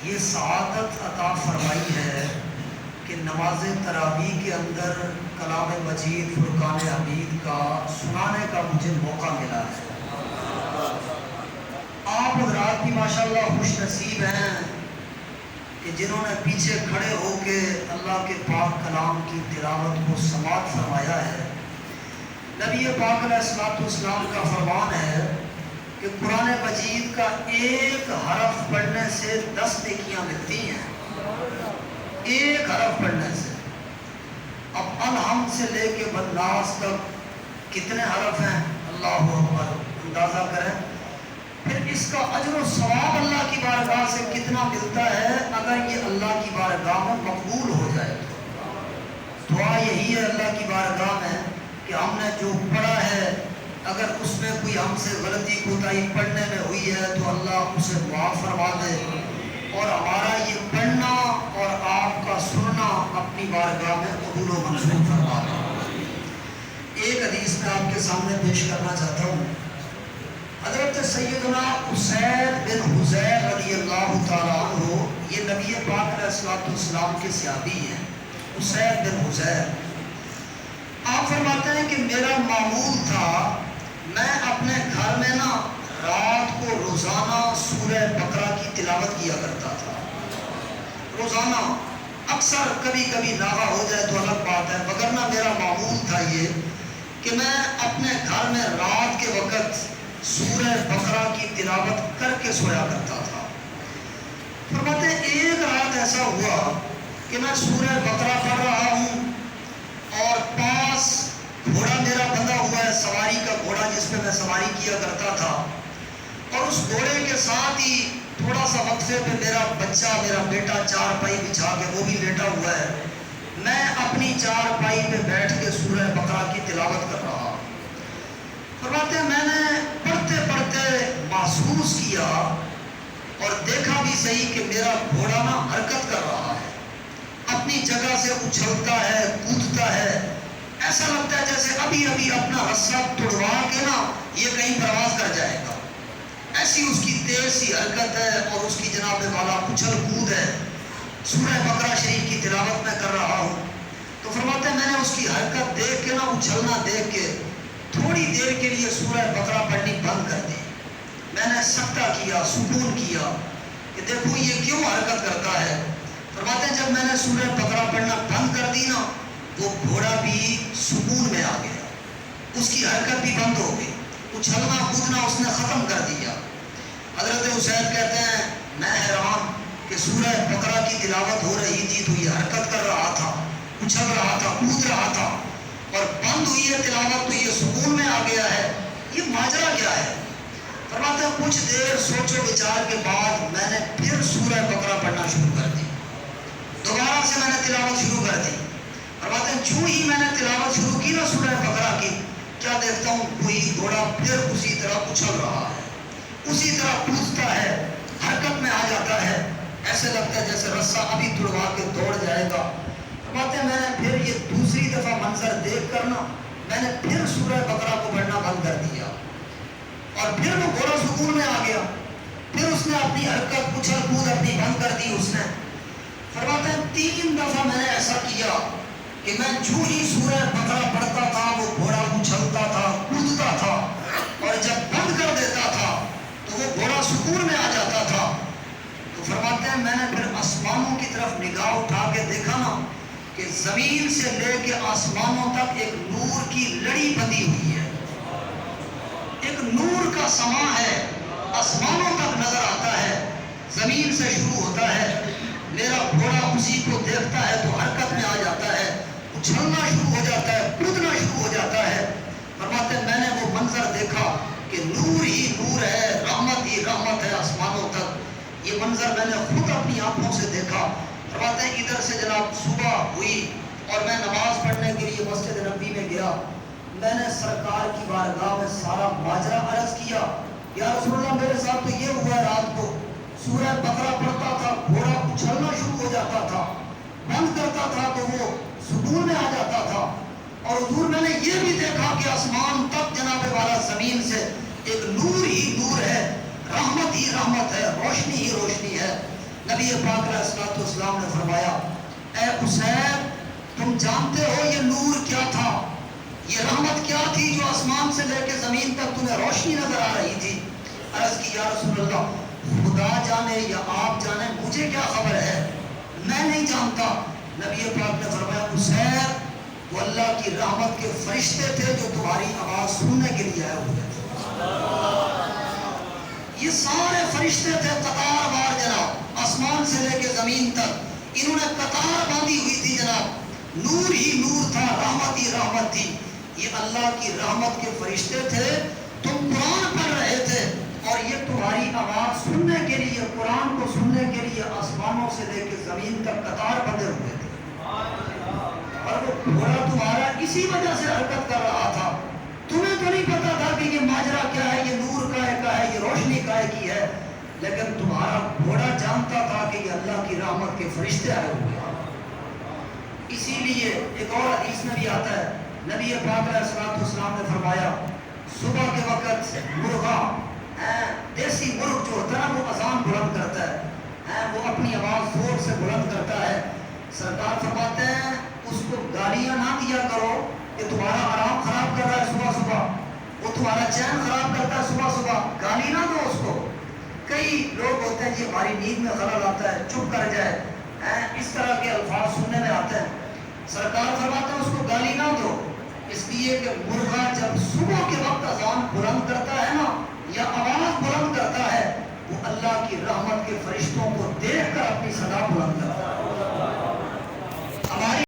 یہ سعادت عطا فرمائی ہے کہ نماز تراویح کے اندر کلام مجید فرقان حمید کا سنانے کا مجھے موقع ملا ہے۔ آپ حضرات بھی ماشاءاللہ خوش نصیب ہیں کہ جنہوں نے پیچھے کھڑے ہو کے اللہ کے پاک کلام کی تلاوت کو سماعت فرمایا ہے۔ نبی پاک علیہ السلام کا فرمان ہے کہ قرآن مجید کا ایک حرف پڑھنے سے 10 نیکیاں ملتی ہیں، ایک حرف پڑھنے سے۔ اب الحمد سے لے کے والناس تک کتنے حرف ہیں؟ اللہ اکبر، اندازہ کریں۔ پھر اس کا اجر و ثواب اللہ کی بارگاہ سے کتنا ملتا ہے اگر یہ اللہ کی بارگاہ میں مقبول ہو جائے تو۔ دعا یہی ہے اللہ کی بارگاہ میں کہ ہم نے جو پڑھا ہے اگر اس میں کوئی ہم سے غلطی کوتاہی پڑھنے میں ہوئی ہے تو اللہ اسے معاف فرما دے، اور ہمارا یہ پڑھنا اور آپ کا سننا اپنی بارگاہ میں قبول و منظور فرما دے۔ ایک حدیث میں آپ کے سامنے پیش کرنا چاہتا ہوں۔ حضرت سیدنا اسید بن حضیر رضی اللہ تعالیٰ عنہ، یہ نبی پاک علیہ السلام کے صحابی ہیں، اسید بن حضیر۔ آپ فرماتے ہیں کہ میرا معمول تھا میں اپنے گھر میں نا رات کو روزانہ سورہ بقرہ کی تلاوت کیا کرتا تھا، روزانہ۔ اکثر کبھی کبھی ناغہ ہو جائے تو الگ بات ہے، وگرنہ میرا معمول تھا یہ کہ میں اپنے گھر میں رات کے وقت سورہ بقرہ کی تلاوت کر کے سویا کرتا تھا۔ فرماتے ہیں ایک رات ایسا ہوا کہ میں سورہ بقرہ پڑھ رہا ہوں اور پاس گھوڑا میرا بندھا ہوا ہے، سواری کا گھوڑا جس پہ میں سواری کیا کرتا تھا، اور اس گھوڑے کے ساتھ ہی تھوڑا سا وقفے پہ میرا بچہ، میرا بیٹا چارپائی بچھا کے وہ بھی لیٹا ہوا ہے۔ میں اپنی چارپائی پہ بیٹھ کے سورہ بقرہ کی تلاوت کر رہا۔ فرماتے ہیں میں نے پڑھتے پڑھتے محسوس کیا اور دیکھا بھی صحیح کہ میرا گھوڑا نا حرکت کر رہا ہے، اپنی جگہ سے اچھلتا ہے، کودتا ہے، ایسا لگتا ہے جیسے ابھی ابھی اپنا رسہ توڑوا کے نا یہ کہیں پرواز کر جائے گا، ایسی اس کی تیز سی حرکت ہے اور اس کی جناب والا اچھل کود ہے۔ سورہ بقرہ شریف کی تلاوت میں کر رہا ہوں تو فرماتے ہیں میں نے اس کی حرکت دیکھ کے نا، اچھلنا دیکھ کے تھوڑی دیر کے لیے سورہ بقرہ پڑھنی بند کر دی۔ میں نے سکتہ کیا، سکون کیا کہ دیکھو یہ کیوں حرکت کرتا ہے۔ فرماتے ہیں جب میں نے سورہ بقرہ پڑھنا بند کر دی نا، وہ گھوڑا بھی سکون میں آ گیا، اس کی حرکت بھی بند ہو گئی، اچھلنا کودنا اس نے ختم کر دیا۔ حضرت حسین کہتے ہیں میں حیران کہ سورہ بقرہ کی تلاوت ہو رہی تھی تو یہ حرکت کر رہا تھا، اچھل رہا تھا، کود رہا تھا، اور بند ہوئی ہے تلاوت تو یہ سکون میں آ گیا ہے، یہ ماجرا کیا ہے؟ فرماتے ہیں کچھ دیر سوچ و بچار کے بعد میں نے پھر سورہ بقرہ پڑھنا شروع کر دی، دوبارہ سے میں نے تلاوت شروع کر دی۔ فرماتے ہیں جو ہی میں نے تلاوت شروع کی نا سورہ بقرہ کی، کیا دیکھتا ہوں کوئی گھوڑا پھر اسی طرح اچھل رہا ہے، اسی طرح کودتا ہے، حرکت میں آ جاتا ہے، ایسے لگتا ہے جیسے رسہ ابھی توڑوا کے دوڑ جائے گا۔ فرماتے ہیں میں نے پھر یہ دوسری دفعہ منظر دیکھ کر نا میں نے پھر سورہ بقرہ کو پڑھنا بند کر دیا، اور پھر وہ گھوڑا سکون میں آ گیا، پھر اس نے اپنی حرکت اچھل کود اپنی بند کر دی اس نے۔ فرماتے ہیں 3 دفعہ میں نے ایسا کیا کہ میں جو ہی سورہ بقرہ پڑھتا تھا وہ گھوڑا اچھلتا تھا، کودتا تھا، اور جب بند کر دیتا تھا تو وہ گھوڑا سکون میں آ جاتا تھا۔ تو فرماتے ہیں میں نے پھر آسمانوں کی طرف نگاہ اٹھا کے دیکھا نا کہ زمین سے لے کے آسمانوں تک ایک نور کی لڑی بندھی ہوئی ہے، ایک نور کا سما ہے، آسمانوں تک نظر آتا ہے، زمین سے شروع ہوتا ہے۔ میرا گھوڑا اسی کو دیکھتا ہے تو حرکت میں آ جاتا ہے، اچھلنا شروع ہو جاتا ہے، کودنا شروع ہو جاتا ہے۔ فرماتے ہیں میں نے وہ منظر دیکھا کہ نور ہی نور ہے، رحمت ہی رحمت ہے آسمانوں تک۔ یہ منظر میں نے خود اپنی آنکھوں سے دیکھا۔ فرماتے ہیں ادھر سے جناب صبح ہوئی اور میں نماز پڑھنے کے لیے مسجد نبوی میں گیا، میں نے سرکار کی بارگاہ میں سارا ماجرا عرض کیا، یا رسول اللہ میرے ساتھ تو یہ ہوا ہے، رات کو سورہ بقرہ پڑھتا تھا، گھوڑا اچھلنا شروع ہو جاتا تھا، بند کرتا تھا تو وہ سکون میں آ جاتا تھا، اور حضور میں نے یہ بھی دیکھا کہ آسمان تک جناب والا زمین سے ایک نور ہی نور ہے، رحمت ہی رحمت ہے، روشنی ہی روشنی ہے۔ نبی پاک علیہ الصلوۃ والسلام نے فرمایا اے حسین تم جانتے ہو یہ نور کیا تھا، یہ رحمت کیا تھی جو آسمان سے لے کے زمین تک تمہیں روشنی نظر آ رہی تھی؟ عرض کی یا رسول اللہ خدا جانے یا آپ جانے، مجھے کیا خبر ہے، میں نہیں جانتا۔ نبی پاک نے فرمایا حسین وہ اللہ کی رحمت کے فرشتے تھے جو تمہاری آواز سننے کے لیے آئے ہوئے تھے۔ یہ سارے فرشتے تھے قطار وار جناب، آسمان سے لے کے زمین تک انہوں نے قطار باندھی ہوئی تھی جناب، نور ہی نور تھا، رحمت ہی رحمت تھی۔ یہ اللہ کی رحمت کے فرشتے تھے، تم قرآن پڑھ رہے تھے اور یہ تمہاری آواز سننے کے لیے، قرآن کو سننے کے لیے آسمانوں سے لے کے زمین تک قطار بندھے ہوئے تھے، اور وہ گھوڑا تمہارا اسی وجہ سے حرکت کر رہا تھا۔ تمہیں تو نہیں پتا تھا کہ یہ ماجرا کیا ہے، یہ نور کا ہے، یہ روشنی کا کی ہے، لیکن تمہارا گھوڑا جانتا تھا کہ یہ اللہ کی رحمت کے فرشتے آئے ہوئے ہیں۔ اسی لیے ایک اور حدیث میں بھی آتا ہے، نبی پاک علیہ الصلوۃ والسلام نے فرمایا صبح کے وقت مرغا، دیسی مرغ جو ہوتا ہے وہ اذان بلند کرتا ہے، وہ اپنی آواز زور سے بلند کرتا ہے، سرکار فرماتے ہیں اس کو گالیاں نہ دیا کرو کہ تمہارا آرام خراب کر رہا ہے صبح صبح، وہ تمہارا چین خراب کرتا ہے صبح صبح، گالی نہ دو اس کو۔ کئی لوگ ہوتے ہیں جی ہماری نیند میں خلل آتا ہے، چپ کر جائے، اس طرح کے الفاظ سننے میں آتے ہیں، سرکار فرماتے ہیں اس کو گالی نہ دو، اس لیے کہ مرغا جب صبح کے وقت اذان بلند کرتا ہے نا یا آواز بلند کرتا ہے، وہ اللہ کی رحمت کے فرشتوں کو دیکھ کر اپنی صدا بلند کرتا ہے۔ ہماری